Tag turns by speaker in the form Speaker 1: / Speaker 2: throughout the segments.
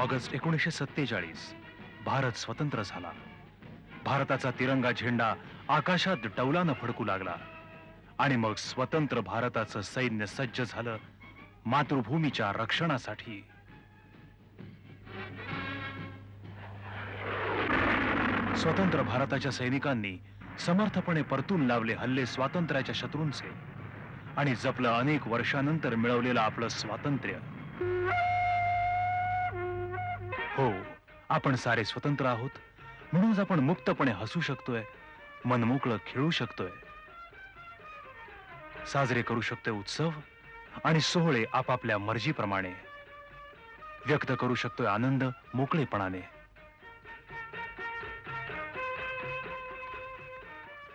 Speaker 1: August 1947 Bharat स्वतंत्र झाला. भारताचा तिरंगा झेंडा आकाशात डौलानं फडकू लागला आणि मग स्वतंत्र भारताचं सैन्य सज्ज झालं मातृभूमीच्या रक्षणासाठी. स्वतंत्र भारताच्या सैनिकांनी समर्थपणे परतून लावले हल्ले स्वातंत्र्याच्या शत्रूंचे आणि जपलं अनेक वर्षानंतर मिळवलेलं आपलं स्वातंत्र्य. हो, आपण सारे स्वतंत्र आहोत, म्हणूनच आपण मुक्तपणे हसू शकतोय, मनमोकळं खेळू शकतोय, साजरे करू शकतोय उत्सव आणि सोहळे आपापल्या मर्जीप्रमाणे, व्यक्त करू शकतोय आनंद मोकळेपणाने.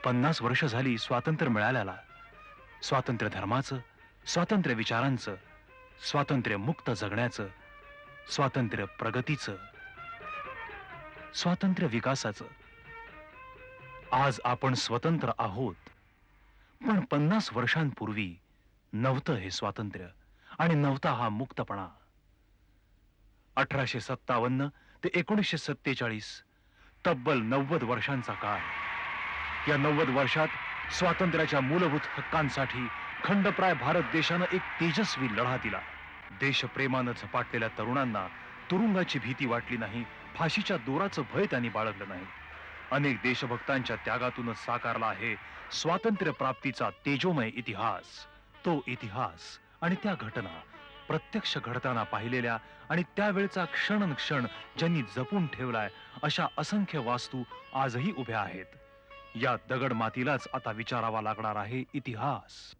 Speaker 1: 50 वर्ष झाली स्वातंत्र्य मिळाल्याला. स्वातंत्र्य धर्माचं, स्वातंत्र्य विचारांचं, स्वातंत्र्य मुक्त जगण्याचं, स्वातंत्र्य प्रगतीचं, स्वातंत्र्य विकासाचं. आज आपण स्वतंत्र आहोत, पण 50 वर्षांपूर्वी नव्हतं हे स्वातंत्र्य आणि नव्हता हा मुक्तपणा. 1857 ते 1947 तब्बल 90 वर्षांचा काळ. या 90 वर्षात स्वातंत्र्याच्या मूलभूत हक्कांसाठी खंडप्राय भारत देशानं एक तेजस्वी लढा दिला. देशप्रेमानं झपाटलेल्या तरुणांना तुरुंगाची भीती वाटली नाही, फाशीच्या दोराचं भय त्यांनी बाळगलं नाही. अनेक देशभक्तांच्या त्यागातूनच साकारला आहे स्वातंत्र्य प्राप्तीचा तेजोमय इतिहास. तो इतिहास आणि त्या घटना प्रत्यक्ष घडताना पाहिलेल्या आणि त्यावेळचा क्षण ज्यांनी जपून ठेवलाय अशा असंख्य वास्तू आजही उभ्या आहेत. या दगड मातीलाच आता विचारावा लागणार आहे इतिहास.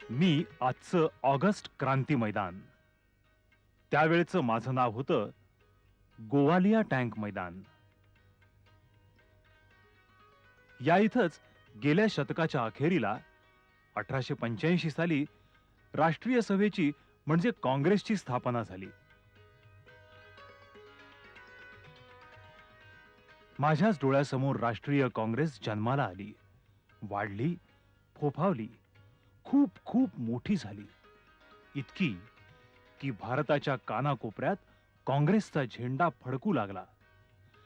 Speaker 1: मी आजचं ऑगस्ट क्रांती मैदान, त्यावेळेचं माझं नाव होतं गोवालिया टँक मैदान. या इथंच गेल्या शतकाच्या अखेरीला 1885 साली राष्ट्रीय सभेची म्हणजे काँग्रेसची स्थापना झाली. माझ्याच डोळ्यासमोर राष्ट्रीय काँग्रेस जन्माला आली, वाढली, फोफावली, खूप खूप मोठी झाली. इतकी की भारताच्या कानाकोपऱ्यात काँग्रेसचा झेंडा फडकू लागला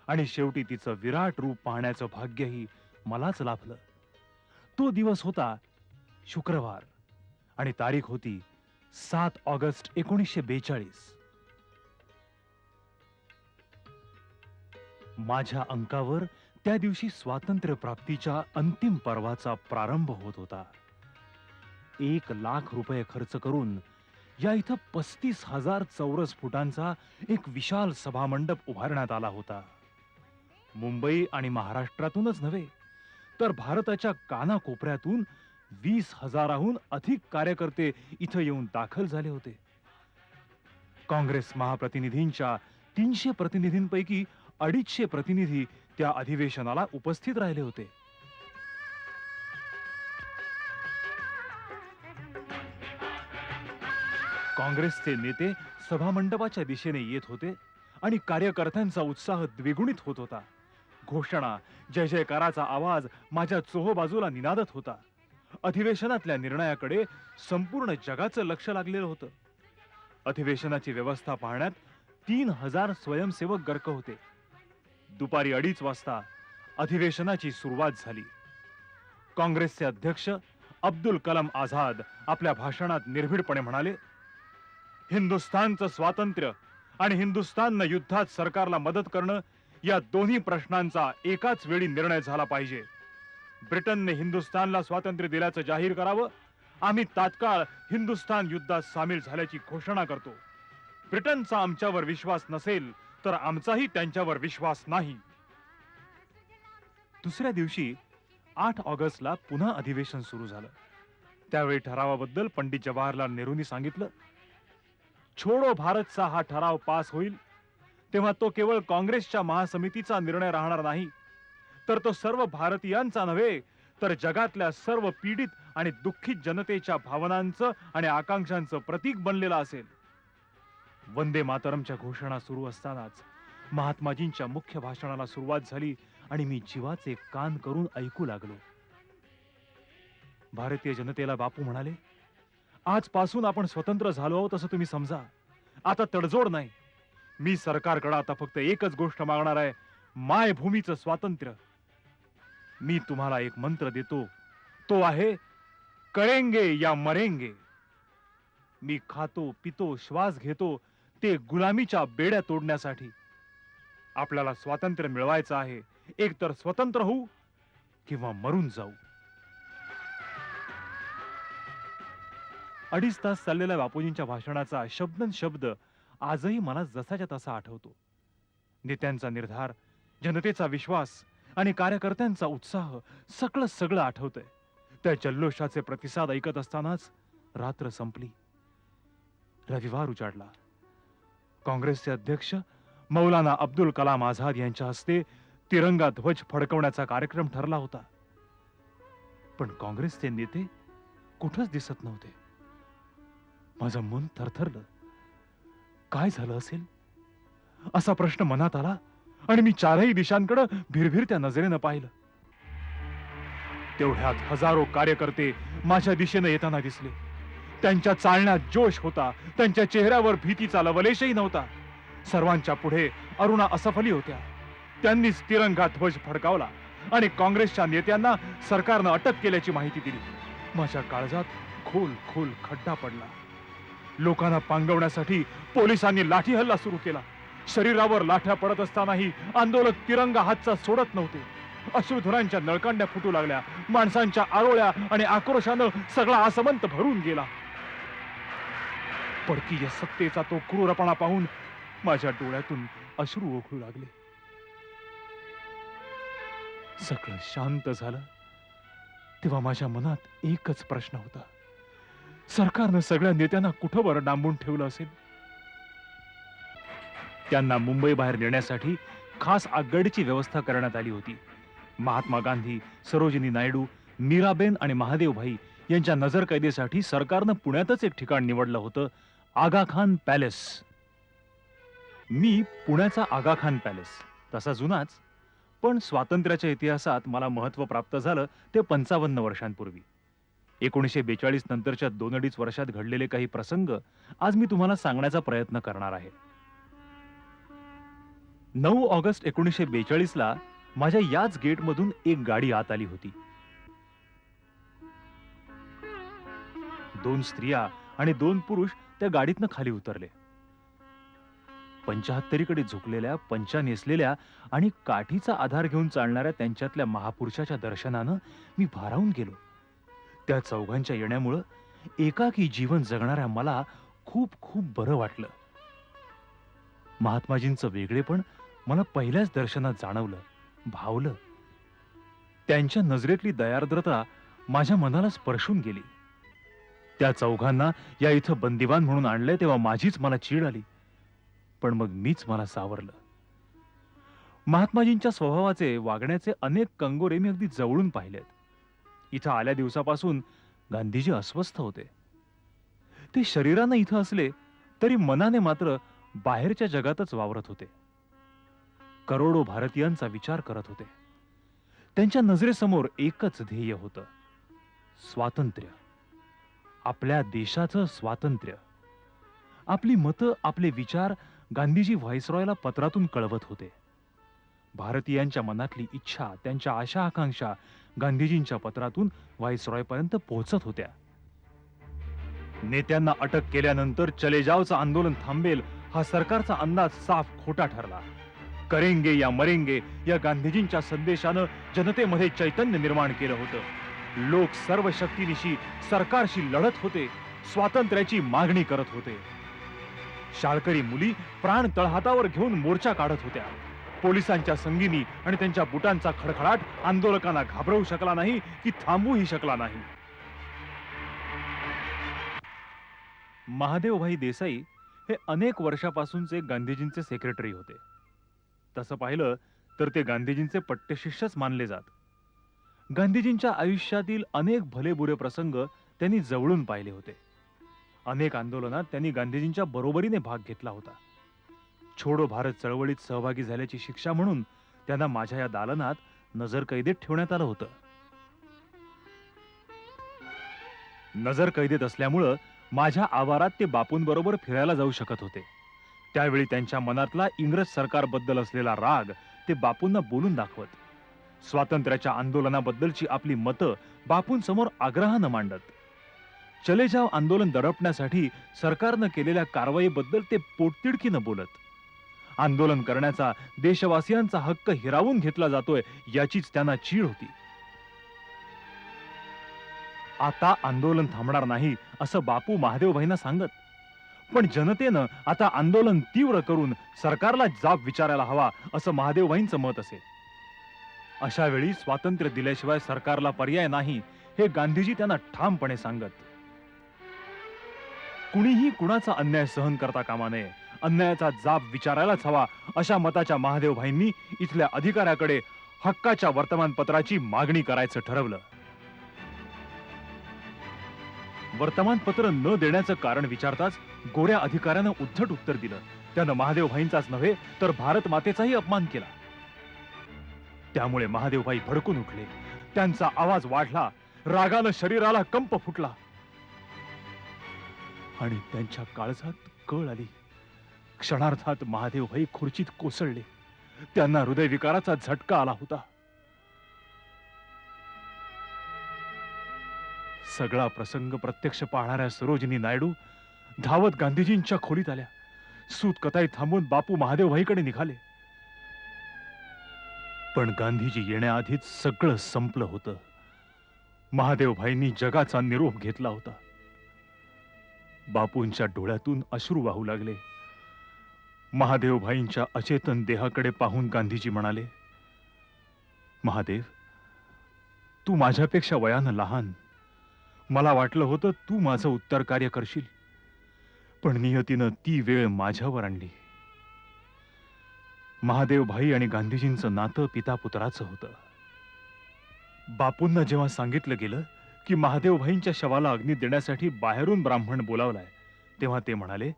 Speaker 1: आणि शेवटी तिचं विराट रूप पाहण्याचं भाग्यही मलाच लाभलं. तो दिवस होता शुक्रवार आणि तारीख होती 7 ऑगस्ट 1942. माझ्या अंकावर त्या दिवशी स्वातंत्र्य प्राप्तीच्या अंतिम पर्वाचा प्रारंभ होत होता. 1 लाख रुपये खर्च करून या इथं 35,000 चौरस फुटांचा एक विशाल सभामंडप उभारण्यात आला होता. मुंबई आणि महाराष्ट्रातूनच नव्हे तर भारताच्या कानाकोपऱ्यातून 20,000हून अधिक कार्यकर्ते इथं येऊन दाखल झाले होते. काँग्रेस महाप्रतिनिधींच्या 300 प्रतिनिधींपैकी 250 प्रतिनिधी त्या अधिवेशनाला उपस्थित राहिले होते. काँग्रेसचे नेते सभामंडपाच्या दिशेने येत होते आणि कार्यकर्त्यांचा उत्साह द्विगुणित होत होता. घोषणा, जय जयकाराचा आवाज माझ्या चोहोबाजूला निनादत होता. अधिवेशनातल्या निर्णयाकडे संपूर्ण जगाचं लक्ष लागलेलं होतं. अधिवेशनाची व्यवस्था पाहण्यात 3000 स्वयंसेवक गर्क होते. दुपारी 2:30 वाजता अधिवेशनाची सुरुवात झाली. काँग्रेसचे अध्यक्ष अब्दुल कलाम आझाद आपल्या भाषणात निर्भीडपणे म्हणाले, हिंदुस्थानचं स्वातंत्र्य आणि हिंदुस्थाननं युद्धात सरकारला मदत करणं या दोन्ही प्रश्नांचा एकाच वेळी निर्णय झाला पाहिजे. ब्रिटनने हिंदुस्थानला स्वातंत्र्य दिल्याचं जाहीर करावं. आम्ही तात्काळ हिंदुस्थान युद्धात सामील झाल्याची घोषणा करतो. ब्रिटनचा आमच्यावर विश्वास नसेल तर आमचाही त्यांच्यावर विश्वास नाही. दुसऱ्या दिवशी 8 ऑगस्टला पुन्हा अधिवेशन सुरू झालं. त्यावेळी ठरावाबद्दल पंडित जवाहरलाल नेहरूंनी सांगितलं, छोडो भारतचा हा ठराव पास होईल तेव्हा तो केवळ काँग्रेसच्या महासमितीचा निर्णय राहणार नाही, तर तो सर्व भारतीयांचा नव्हे तर जगातल्या सर्व पीडित आणि दुःखित जनतेच्या भावनांचं आणि आकांक्षांचं प्रतीक बनलेला असेल. वंदे मातरमच्या घोषणा सुरू असतानाच महात्माजींच्या मुख्य भाषणाला सुरुवात झाली आणि मी जीवाचे कान करून ऐकू लागलो. भारतीय जनतेला बापू म्हणाले, आजपासून आपण स्वतंत्र झालो आहोत असं तुम्ही समजा. आता तडजोड नाही. मी सरकारकडे आता फक्त एकच गोष्ट मागणार आहे, मायभूमीचं स्वातंत्र्य. मी तुम्हाला एक मंत्र देतो, तो आहे करेंगे या मरेंगे. मी खातो पितो श्वास घेतो ते गुलामीच्या बेड्या तोडण्यासाठी. आपल्याला स्वातंत्र्य मिळवायचं आहे, एकतर स्वतंत्र होऊ किंवा मरून जाऊ. 2.5 तास चाललेल्या बापूजींच्या भाषणाचा शब्दन शब्द आजही मला जसाच्या तसा आठवतो. नेत्यांचा निर्धार, जनतेचा विश्वास आणि कार्यकर्त्यांचा उत्साह सगळं आठवतंय. त्या जल्लोषाचे प्रतिसाद ऐकत असतानाच रात्र संपली. रविवार उजाडला. काँग्रेसचे अध्यक्ष मौलाना अब्दुल कलाम आझाद यांच्या हस्ते तिरंगा ध्वज फडकवण्याचा कार्यक्रम ठरला होता. पण काँग्रेसचे नेते कुठंच दिसत नव्हते. माझं मन थरथरलं. काय झालं असेल असा प्रश्न मनात आला आणि मी चारही दिशांकडे भिरभिरत्या नजरेनं पाहिलं. तेवढ्यात हजारो कार्यकर्ते माझ्या दिशेने येताना दिसले. त्यांच्या चालण्यात जोश होता, त्यांच्या चेहऱ्यावर भीतीचा लवलेशही नव्हता. सर्वांच्या पुढे अरुणा असफली होत्या. त्यांनीच तिरंगा ध्वज फडकावला आणि काँग्रेसच्या नेत्यांना सरकारनं अटक केल्याची माहिती दिली. माझ्या काळजात खोल खोल खड्डा पडला. लोकांना पांगवण्यासाठी पोलिसांनी लाठी हल्ला सुरू केला. शरीरावर लाठ्या पडत असतानाही आंदोलक तिरंगा हातचा सोडत नव्हते. अश्रुधुरांच्या नळकांड्या फुटू लागल्या. माणसांच्या आरोळ्या आणि आक्रोशानं सगळा आसमंत भरून गेला. परकीय सत्तेचा तो क्रूरपणा पाहून माझ्या डोळ्यातून अश्रू ओघळू लागले. सगळं शांत झालं तेव्हा माझ्या मनात एकच प्रश्न होता, सरकारनं सगळ्या नेत्यांना कुठं बरं डांबून ठेवलं असेल? त्यांना मुंबई बाहेर नेण्यासाठी खास आगगाडीची व्यवस्था करण्यात आली होती. महात्मा गांधी, सरोजिनी नायडू, मीराबेन आणि महादेवभाई यांच्या नजरकैदेसाठी सरकारनं पुण्यातच एक ठिकाण निवडलं होतं, आगा खान पॅलेस. मी पुण्याचा आगा खान पॅलेस, तसा जुनाच, पण स्वातंत्र्याच्या इतिहासात मला महत्व प्राप्त झालं ते 55 वर्षांपूर्वी. 1942 नंतरच्या 2-2.5 वर्षात घडलेले काही प्रसंग आज मी तुम्हाला सांगण्याचा प्रयत्न करणार आहे. 9 ऑगस्ट 1942 ला माझ्या याच गेटमधून एक गाडी आत आली होती. 2 स्त्रिया आणि 2 पुरुष त्या गाडीतनं खाली उतरले. 75कडे झुकलेल्या, पंचा नेसलेल्या आणि काठीचा आधार घेऊन चालणाऱ्या त्यांच्यातल्या महापुरुषाच्या दर्शनानं मी भारावून गेलो. त्या चौघांच्या येण्यामुळं एकाकी जीवन जगणाऱ्या मला खूप खूप बरं वाटलं. महात्माजींचं वेगळेपण मला पहिल्याच दर्शनात जाणवलं, भावलं. त्यांच्या नजरेतली दयार्द्रता माझ्या मनाला स्पर्शून गेली. त्या चौघांना या इथं बंदिवान म्हणून आणले तेव्हा माझीच मला चीड आली, पण मग मीच मला सावरलं. महात्माजींच्या स्वभावाचे, वागण्याचे अनेक कंगोरे मी अगदी जवळून पाहिलेत. इथं आल्या दिवसापासून गांधीजी अस्वस्थ होते. ते शरीरानं इथं असले तरी मनाने मात्र बाहेरच्या जगातच वावरत होते. करोडो भारतीयांचा विचार करत होते. त्यांच्या नजरेसमोर एकच ध्येय होतं, स्वातंत्र्य. आपल्या देशाचं स्वातंत्र्य. आपली मतं, आपले विचार गांधीजी व्हाईसरॉयला पत्रातून कळवत होते. भारतीयांच्या मनातली इच्छा, त्यांच्या आशा आकांक्षा गांधीजींच्या पत्रातून व्हाईसरॉयपर्यंत पोहोचत होत्या. नेत्यांना अटक केल्यानंतर चले जावचं आंदोलन थांबेल हा सरकारचा अंदाज साफ खोटा ठरला. करेंगे या मरेंगे या गांधीजींच्या संदेशानं जनतेमध्ये चैतन्य निर्माण केलं होतं. लोक सर्व शक्तीनिशी सरकारशी लढत होते, स्वातंत्र्याची मागणी करत होते. शाळकरी मुली प्राण तळहातावर घेऊन मोर्चा काढत होत्या. पोलिसांच्या संगीनी आणि त्यांच्या बुटांचा खडखडाट आंदोलकांना घाबरवू शकला नाही की थांबवूही शकला नाही. महादेवभाई देसाई हे अनेक वर्षापासूनचे गांधीजींचे सेक्रेटरी होते. तसं पाहिलं तर ते गांधीजींचे पट्टशिष्यच मानले जात. गांधीजींच्या आयुष्यातील अनेक भलेबुरे प्रसंग त्यांनी जवळून पाहिले होते. अनेक आंदोलनात त्यांनी गांधीजींच्या बरोबरीने भाग घेतला होता. छोडो भारत चळवळीत सहभागी झाल्याची शिक्षा म्हणून त्यांना माझ्या या दालनात नजरकैदेत ठेवण्यात आलं होतं. नजरकैदेत असल्यामुळं माझ्या आवारात ते बापूंबरोबर फिरायला जाऊ शकत होते. त्यावेळी त्यांच्या मनातला इंग्रज सरकारबद्दल असलेला राग ते बापूंना बोलून दाखवत. स्वातंत्र्याच्या आंदोलनाबद्दलची आपली मतं बापूंसमोर आग्रहानं मांडत. चले जाव आंदोलन दडपण्यासाठी सरकारनं केलेल्या कारवाईबद्दल ते पोटतिडकीनं बोलत. आंदोलन करण्याचा देशवासियांचा हक्क हिरावून घेतला जातोय याचीच त्यांना चीड होती. आता आंदोलन थांबणार नाही असं बापू महादेवभाईंना सांगत. पण जनतेनं आता आंदोलन तीव्र करून सरकारला जाब विचारायला हवा असं महादेवभाईंचं मत असे. अशा वेळी स्वातंत्र्य दिल्याशिवाय सरकारला पर्याय नाही हे गांधीजी त्यांना ठामपणे सांगत. कुणीही कुणाचा अन्याय सहन करता कामा नये, अन्यायाचा जाब विचारायलाच हवा अशा मताच्या महादेवभाईंनी इथल्या अधिकाऱ्याकडे हक्काच्या वर्तमानपत्राची मागणी करायचं ठरवलं. वर्तमानपत्र न देण्याचं कारण विचारताच गोऱ्या अधिकाऱ्यानं उद्धट उत्तर दिलं. त्यानं महादेवभाईंचाच नव्हे तर भारत मातेचाही अपमान केला. त्यामुळे महादेवभाई भडकून उठले. त्यांचा आवाज वाढला, रागानं शरीराला कंप फुटला आणि त्यांच्या काळजात कळ आली. क्षणार्धात महादेवभाई खुर्चीत कोसळले. त्यांना हृदयविकाराचा झटका आला होता. सगळा प्रसंग प्रत्यक्ष पाहणाऱ्या सरोजिनी नायडू धावत गांधीजींच्या खोलीत आल्या. सूत कताई थांबून बापू महादेवभाईकडे निघाले. पण गांधीजी येण्याआधीच सगळं संपलं होतं. महादेवभाईंनी जगाचा निरोप घेतला होता. बापूंच्या डोळ्यातून अश्रू वाहू लागले. महादेवभाईंच्या अचेतन देहाकडे पाहून गांधीजी म्हणाले, महादेव, तू माझ्यापेक्षा वयानं लहान. मला वाटलं होतं तू माझं उत्तर कार्य करशील, पण नियतीनं ती वेळ माझ्यावर आणली. महादेवभाई आणि गांधीजींचं नातं पिता पुत्राचं होतं. बापूंना जेव्हा सांगितलं गेलं की महादेवभाईंच्या शवाला अग्नी देण्यासाठी बाहेरून ब्राह्मण बोलावलाय, तेव्हा ते म्हणाले,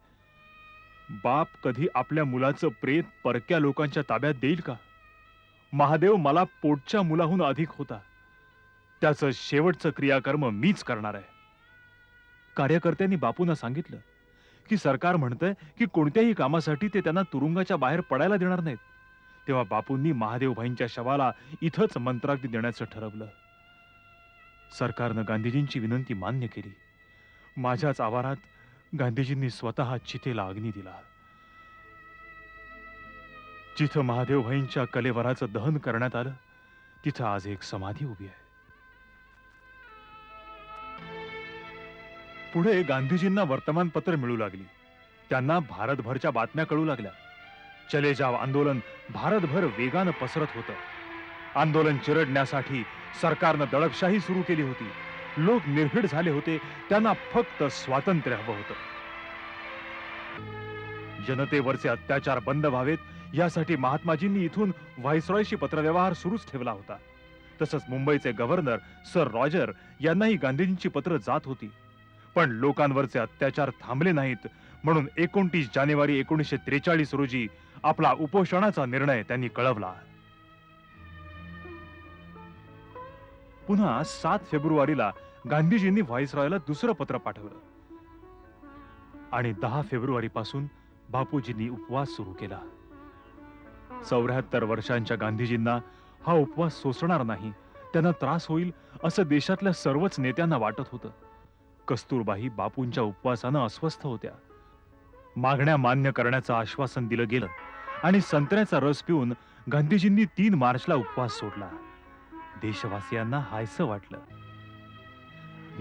Speaker 1: बाप कधी आपल्या मुलाचं प्रेत परक्या लोकांच्या ताब्यात देईल का? महादेव मला पोटच्या मुलाहून अधिक होता. त्याचं शेवटचं क्रियाकर्म मीच करणार आहे. कार्यकर्त्यांनी बापूंना सांगितलं की सरकार म्हणतंय की कोणत्याही कामासाठी ते त्यांना तुरुंगाच्या बाहेर पडायला देणार नाहीत. तेव्हा बापूंनी महादेवभाईंच्या शवाला इथंच मंत्राग्नी देण्याचं ठरवलं. सरकारनं गांधीजींची विनंती मान्य केली. माझ्याच आवारात गांधीजींनी स्वतः चितेला अग्नी दिला. जिथं महादेवभाईंच्या कलेवराचं दहन करण्यात आलं तिथं आज एक समाधी उभी आहे. पुढे गांधीजींना वर्तमानपत्र मिळू लागली. त्यांना भारतभरच्या बातम्या कळू लागल्या. चले जाव आंदोलन भारतभर वेगानं पसरत होतं. आंदोलन चिरडण्यासाठी सरकारनं दडपशाही सुरू केली होती. लोक निर्भीड झाले होते. त्यांना फक्त स्वातंत्र्य हवं होतं. जनतेवरचे अत्याचार बंद व्हावेत यासाठी महात्माजींनी इथून व्हाईसरॉयशी पत्रव्यवहार सुरूच ठेवला होता. तसंच मुंबईचे गव्हर्नर सर रॉजर यांनाही गांधीजींची पत्र जात होती. पण लोकांवरचे अत्याचार थांबले नाहीत, म्हणून 29 जानेवारी 1943 रोजी आपला उपोषणाचा निर्णय त्यांनी कळवला. पुन्हा 7 फेब्रुवारीला गांधीजींनी व्हाईसरॉयला दुसरं पत्र पाठवलं आणि 10 फेब्रुवारी पासून बापूजींनी उपवास सुरू केला. 74 वर्षांच्या गांधीजींना हा उपवास सोसणार नाही, त्यांना त्रास होईल असं देशातल्या सर्वच नेत्यांना वाटत होतं. कस्तुरबाई बापूंच्या उपवासानं अस्वस्थ होत्या. मागण्या मान्य करण्याचं आश्वासन दिलं गेलं आणि संत्र्याचा रस पिऊन गांधीजींनी 3 मार्चला उपवास सोडला. देशवासियांना हायसं वाटलं.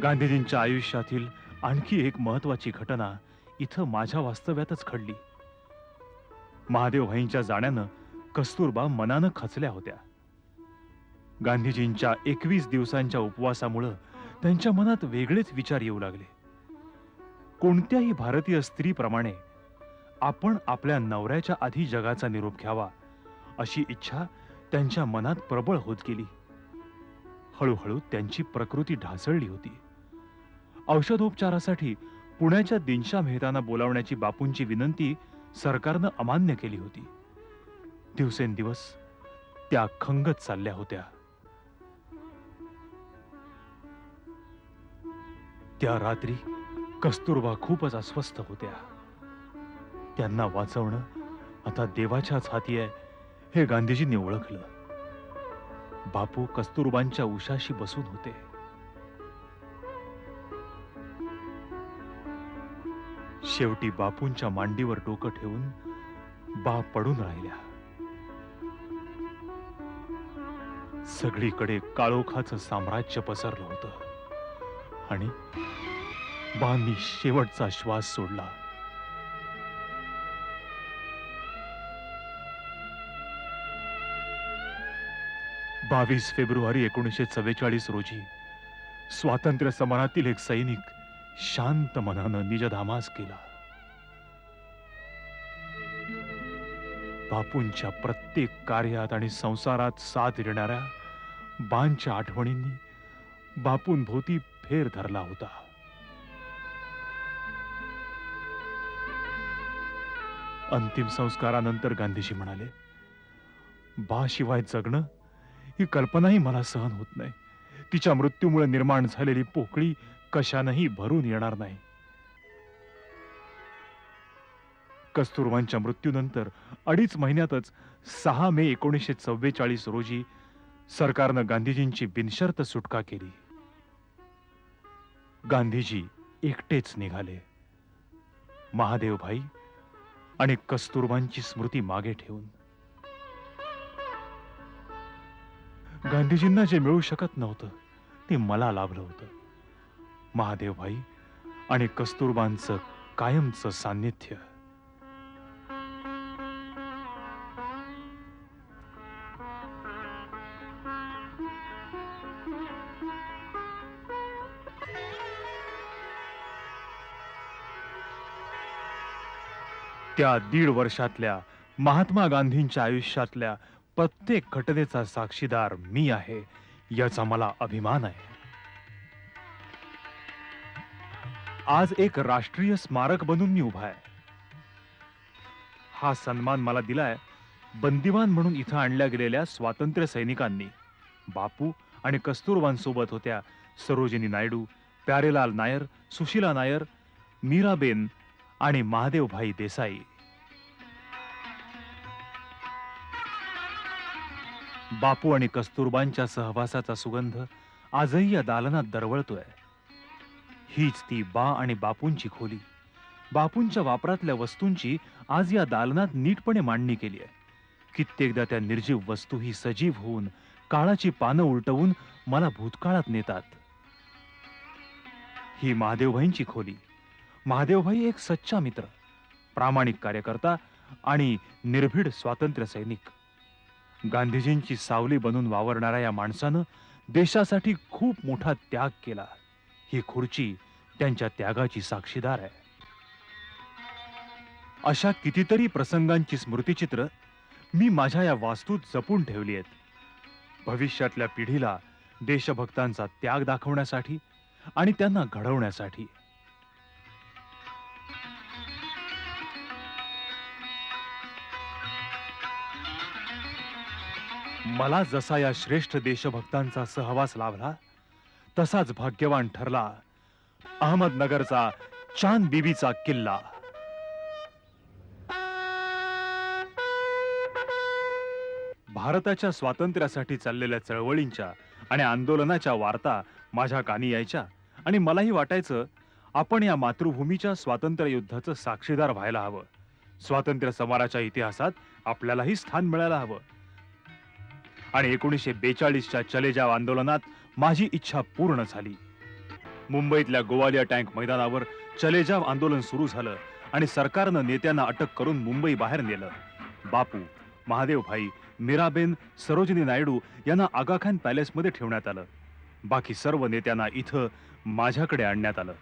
Speaker 1: गांधीजींच्या आयुष्यातील आणखी एक महत्वाची घटना इथं माझ्या वास्तव्यातच घडली. महादेव भाईंच्या जाण्यानं कस्तुरबा मनानं खचल्या होत्या. गांधीजींच्या 21 दिवसांच्या उपवासामुळे त्यांच्या मनात वेगळेच विचार येऊ लागले. कोणत्याही भारतीय स्त्रीप्रमाणे आपण आपल्या नवऱ्याच्या आधी जगाचा निरोप घ्यावा अशी इच्छा त्यांच्या मनात प्रबळ होत गेली. हळूहळू त्यांची प्रकृती ढासळली होती. औषधोपचारासाठी पुण्याच्या दिनशा मेहतांना बोलावण्याची बापूंची विनंती सरकारनं अमान्य केली होती. दिवसेंदिवस त्या खंगत चालल्या होत्या. त्या रात्री कस्तुरबा खूपच अस्वस्थ होत्या. त्यांना वाचवणं आता देवाच्याच हाती आहे हे गांधीजींनी ओळखलं. बापू कस्तुरबांच्या उशाशी बसून होते. शेवटी बापूंच्या मांडीवर डोकं ठेवून बा पडून राहिल्या. सगळीकडे काळोखाचं साम्राज्य पसरलं होतं आणि बांनी शेवटचा श्वास सोडला. 22 फेब्रुवारी 1944 रोजी स्वातंत्र्य समरातील एक सैनिक शांत मनानं निजधामास केला. बापूंच्या प्रत्येक कार्यात आणि संसारात साथ देणाऱ्या बांच्या आठवणींनी बापूंभोवती फेर धरला होता. अंतिम संस्कारानंतर गांधीजी म्हणाले, बा शिवाय जगणं ही कल्पनाही मला सहन होत नाही. तिच्या मृत्यूमुळे निर्माण झालेली पोकळी कशानंही भरून येणार नाही. कस्तुरबांच्या मृत्यूनंतर 2.5 महिन्यातच 6 मे 1944 रोजी सरकारनं गांधीजींची बिनशर्त सुटका केली. गांधीजी एकटेच निघाले. महादेव भाई आणि कस्तुरबांची स्मृती मागे ठेवून. गांधीजींना जे मिळू शकत नव्हतं ते मला लाभलं होतं. महादेव भाई आणि कस्तुरबांचं कायमचं सान्निध्य. त्या 1.5 वर्षातल्या महात्मा गांधींच्या आयुष्यातल्या प्रत्येक घटनेचा साक्षीदार मी आहे याचा मला अभिमान आहे. आज एक राष्ट्रीय स्मारक बनून मी उभा आहे. हा सन्मान मला दिलाय बंदिवान म्हणून इथं आणल्या गेलेल्या स्वातंत्र्य सैनिकांनी. बापू आणि कस्तुरबांसोबत होत्या सरोजिनी नायडू, प्यारेलाल नायर, सुशीला नायर, मीराबेन आणि महादेव भाई देसाई. बापू आणि कस्तुरबांच्या सहवासाचा सुगंध आजही या दालनात दरवळतोय. हीच ती बा आणि बापूंची खोली. बापूंच्या वापरातल्या वस्तूंची आज या दालनात नीटपणे मांडणी केली आहे. कित्येकदा त्या निर्जीव वस्तूही सजीव होऊन काळाची पानं उलटवून मला भूतकाळात नेतात. ही महादेवभाईंची खोली. महादेवभाई एक सच्चा मित्र, प्रामाणिक कार्यकर्ता आणि निर्भीड स्वातंत्र्य सैनिक. गांधीजींची सावली बनून वावरणाऱ्या या माणसानं देशासाठी खूप मोठा त्याग केला. ही खुर्ची त्यांच्या त्यागाची साक्षीदार आहे. अशा कितीतरी प्रसंगांची स्मृतिचित्र मी माझ्या या वास्तूत जपून ठेवली आहेत. भविष्यातल्या पिढीला देशभक्तांचा त्याग दाखवण्यासाठी आणि त्यांना घडवण्यासाठी. मला जसा या श्रेष्ठ देशभक्तांचा सहवास लाभला तसाच भाग्यवान ठरला अहमदनगरचा चांद बीबीचा किल्ला. भारताच्या स्वातंत्र्यासाठी चाललेल्या चळवळींच्या आणि आंदोलनाच्या वार्ता माझ्या कानी यायच्या आणि मलाही वाटायचं आपण या मातृभूमीच्या स्वातंत्र्य युद्धाचं साक्षीदार व्हायला हवं. स्वातंत्र्य समराच्या इतिहासात आपल्यालाही स्थान मिळायला हवं. आणि 1942च्या चले जाव आंदोलनात माझी इच्छा पूर्ण झाली. मुंबईतल्या गोवालिया टँक मैदानावर चले जाव आंदोलन सुरू झालं आणि सरकारनं नेत्यांना अटक करून मुंबई बाहेर नेलं. बापू, महादेवभाई, मीराबेन, सरोजिनी नायडू यांना आगा खान पॅलेसमध्ये ठेवण्यात आलं. बाकी सर्व नेत्यांना इथं माझ्याकडे आणण्यात आलं.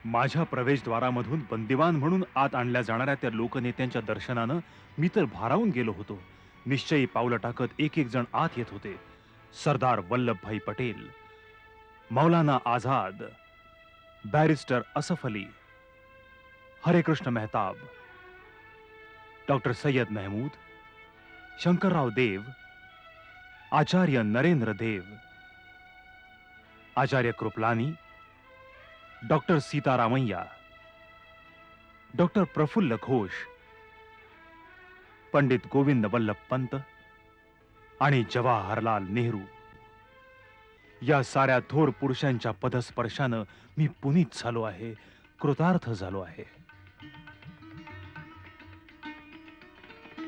Speaker 1: माझ्या प्रवेशद्वारामधून बंदिवान म्हणून आत आणल्या जाणाऱ्या त्या लोकनेत्यांच्या दर्शनानं मी तर भारावून गेलो होतो. निश्चयी पावलं टाकत एक एक जण आत येत होते. सरदार वल्लभभाई पटेल, मौलाना आझाद, बॅरिस्टर असफ अली, हरेकृष्ण मेहताब, डॉक्टर सय्यद महमूद, शंकरराव देव, आचार्य नरेंद्र देव, आचार्य कृपलानी, डॉक्टर सीतारामैया, डॉक्टर प्रफुल्ल घोष, पंडित गोविंद वल्लभ पंत आणि जवाहरलाल नेहरू या साऱ्या थोर पुरुषांच्या पदस्पर्शानं मी पुनीत झालो आहे, कृतार्थ झालो आहे.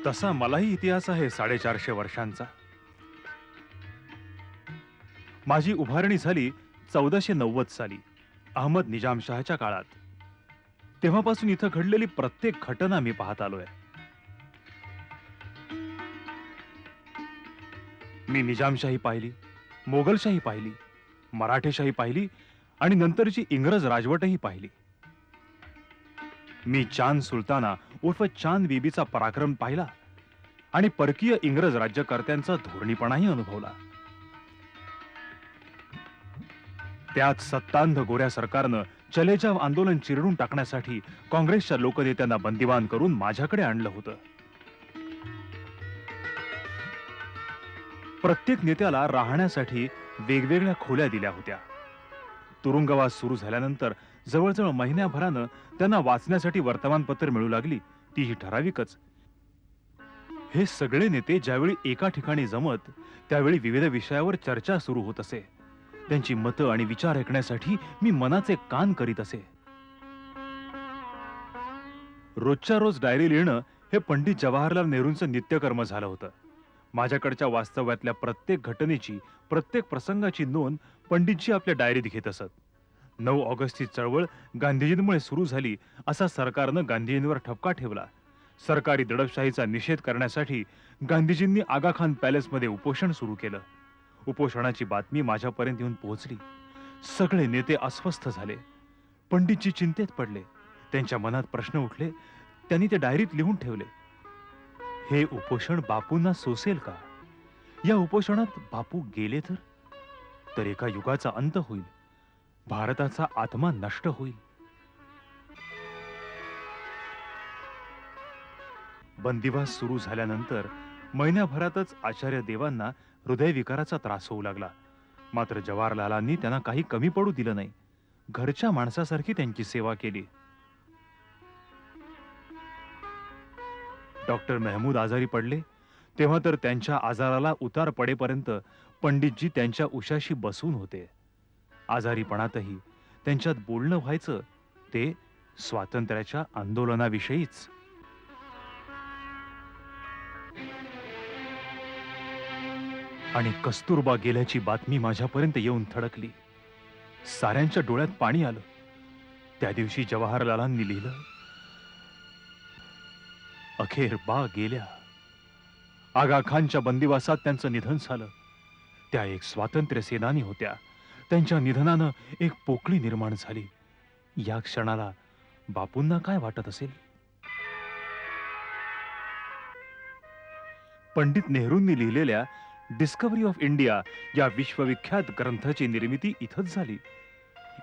Speaker 1: तसा मलाही इतिहास आहे 450 वर्षांचा. माझी उभारणी झाली 1490 साली अहमद निजामशहाच्या काळात. तेव्हापासून इथं घडलेली प्रत्येक घटना मी पाहत आलोय. मी निजामशाही पाहिली, मोगलशाही पाहिली, मराठेशाही पाहिली आणि नंतरची इंग्रज राजवटही पाहिली. मी चांद सुलताना उर्फ चांद बीबीचा पराक्रम पाहिला आणि परकीय इंग्रज राज्यकर्त्यांचा धोरणीपणाही अनुभवला. त्यात सत्तांध गोऱ्या सरकारनं चले जाव आंदोलन चिरडून टाकण्यासाठी काँग्रेसच्या लोकनेत्यांना बंदिवान करून माझ्याकडे आणलं होतं. प्रत्येक नेत्याला राहण्यासाठी वेगवेगळ्या खोल्या दिल्या होत्या. तुरुंगवास सुरू झाल्यानंतर जवळजवळ महिन्याभरानं त्यांना वाचण्यासाठी वर्तमानपत्र मिळू लागली, तीही ठराविकच. हे सगळे नेते ज्यावेळी एका ठिकाणी जमत त्यावेळी विविध विषयावर चर्चा सुरू होत असे. त्यांची मतं आणि विचार ऐकण्यासाठी मी मनाचे कान करीत असे. रोजच्या रोज डायरी लिहिणं हे पंडित जवाहरलाल नेहरूंचं नित्यकर्म झालं होतं. माझ्याकडच्या वास्तव्यातल्या प्रत्येक घटनेची, प्रत्येक प्रसंगाची नोंद पंडितजी आपल्या डायरीत घेत असत. 9 ऑगस्टची चळवळ गांधीजींमुळे सुरू झाली असा सरकारनं गांधीजींवर ठपका ठेवला. सरकारी दडपशाहीचा निषेध करण्यासाठी गांधीजींनी आगा खान पॅलेसमध्ये उपोषण सुरू केलं. उपोषणाची बातमी माझ्यापर्यंत येऊन पोहोचली. सगळे नेते अस्वस्थ झाले. पंडितजी चिंतेत पडले. त्यांच्या मनात प्रश्न उठले. त्यांनी ते डायरीत लिहून ठेवले. हे उपोषण बापूंना सोसेल का? या उपोषणात बापू गेले तर एका युगाचा अंत होईल. भारताचा आत्मा नष्ट होईल. बंदिवास सुरू झाल्यानंतर महिन्याभरातच आचार्य देवांना हृदयविकाराचा त्रास होऊ लागला. मात्र जवाहरलालांनी त्यांना काही कमी पडू दिलं नाही. घरच्या माणसासारखी त्यांची सेवा केली. डॉक्टर महमूद आजारी पडले तेव्हा तर त्यांच्या आजाराला उतार पडेपर्यंत पंडितजी त्यांच्या उशाशी बसून होते. आजारीपणातही त्यांच्यात बोलणं व्हायचं ते स्वातंत्र्याच्या आंदोलनाविषयीच. आणि कस्तुरबा गेल्याची बातमी माझ्यापर्यंत येऊन थडकली. साऱ्यांच्या डोळ्यात पाणी आलं. त्या दिवशी जवाहरलालांनी लिहिलं, अखेर बा गेल्या. आगा खानच्या बंदिवासात त्यांचं निधन झालं. त्या एक स्वातंत्र्य सेनानी होत्या. त्यांच्या निधनानं एक पोकळी निर्माण झाली. या क्षणाला बापूंना काय वाटत असेल? पंडित नेहरूंनी लिहिलेल्या डिस्कव्हरी ऑफ इंडिया या विश्वविख्यात ग्रंथाची निर्मिती इथंच झाली.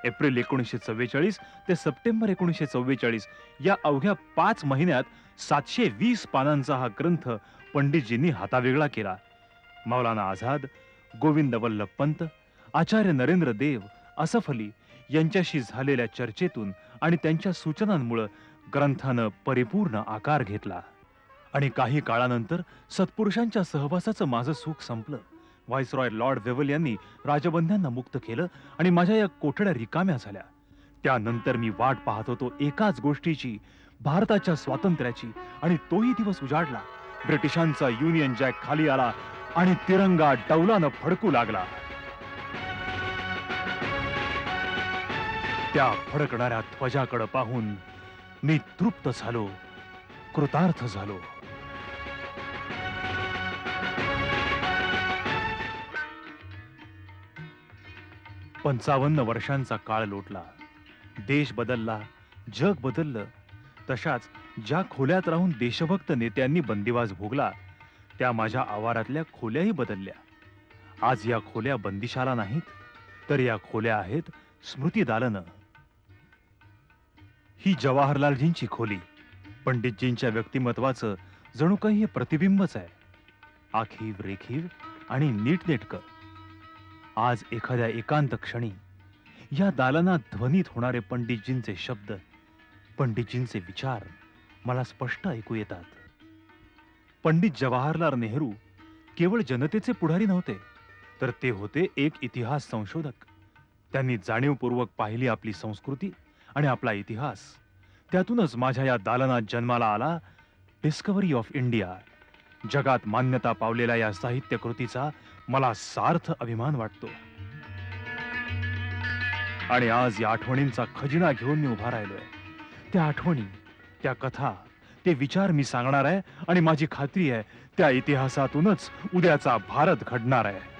Speaker 1: एप्रिल 1944 ते सप्टेंबर 1944 या अवघ्या 5 महिन्यात 720 पानांचा हा ग्रंथ पंडितजींनी हातावेगळा केला. मौलाना आझाद, गोविंद वल्लभ पंत, आचार्य नरेंद्र देव, असफ अली यांच्याशी झालेल्या चर्चेतून आणि त्यांच्या सूचनांमुळे ग्रंथानं परिपूर्ण आकार घेतला. आणि काही काळानंतर सत्पुरुषांच्या सहवासाचं माझं सुख संपलं. व्हाईसरॉय लॉर्ड वेव्हल यांनी राजबंध्यांना मुक्त केलं आणि माझ्या या कोठड्या रिकाम्या झाल्या. त्यानंतर मी वाट पाहत होतो एकाच गोष्टीची, भारताच्या स्वातंत्र्याची, आणि तोही दिवस उजाडला. ब्रिटिशांचा युनियन जॅक खाली आला आणि तिरंगा डौलानं फडकू लागला. त्या फडकणाऱ्या ध्वजाकडे पाहून मी तृप्त झालो, कृतार्थ झालो. 55 वर्षांचा काळ लोटला. देश बदलला, जग बदललं. तशाच ज्या खोल्यात राहून देशभक्त नेत्यांनी बंदिवास भोगला, त्या माझ्या आवारातल्या खोल्याही बदलल्या. आज या खोल्या बंदिशाला नाहीत, तर या खोल्या आहेत स्मृती दालनं. ही जवाहरलालजींची खोली, पंडितजींच्या व्यक्तिमत्वाचं जणू काही हे प्रतिबिंबच आहे. आखीव रेखीव आणि नीटनेटकं. आज एखाद्या एकांत क्षणी या दालनात ध्वनीत होणारे पंडितजींचे शब्द, पंडितजींचे विचार मला स्पष्ट ऐकू येतात. पंडित जवाहरलाल नेहरू केवळ जनतेचे पुढारी नव्हते, तर ते होते एक इतिहास संशोधक. त्यांनी जाणीवपूर्वक पाहिली आपली संस्कृती आणि आपला इतिहास. त्यातूनच माझ्या या दालनात जन्माला आला डिस्कव्हरी ऑफ इंडिया. जगात मान्यता पावलेल्या या साहित्य कृतीचा मला सार्थ अभिमान वाटतो. आणि आज या आठवणींचा खजिना घेऊन मी उभा राहिलोय. त्या आठवणी, त्या कथा, ते विचार मी सांगणार आहे, आणि माझी खात्री आहे त्या इतिहासातूनच उद्याचा भारत घडणार आहे.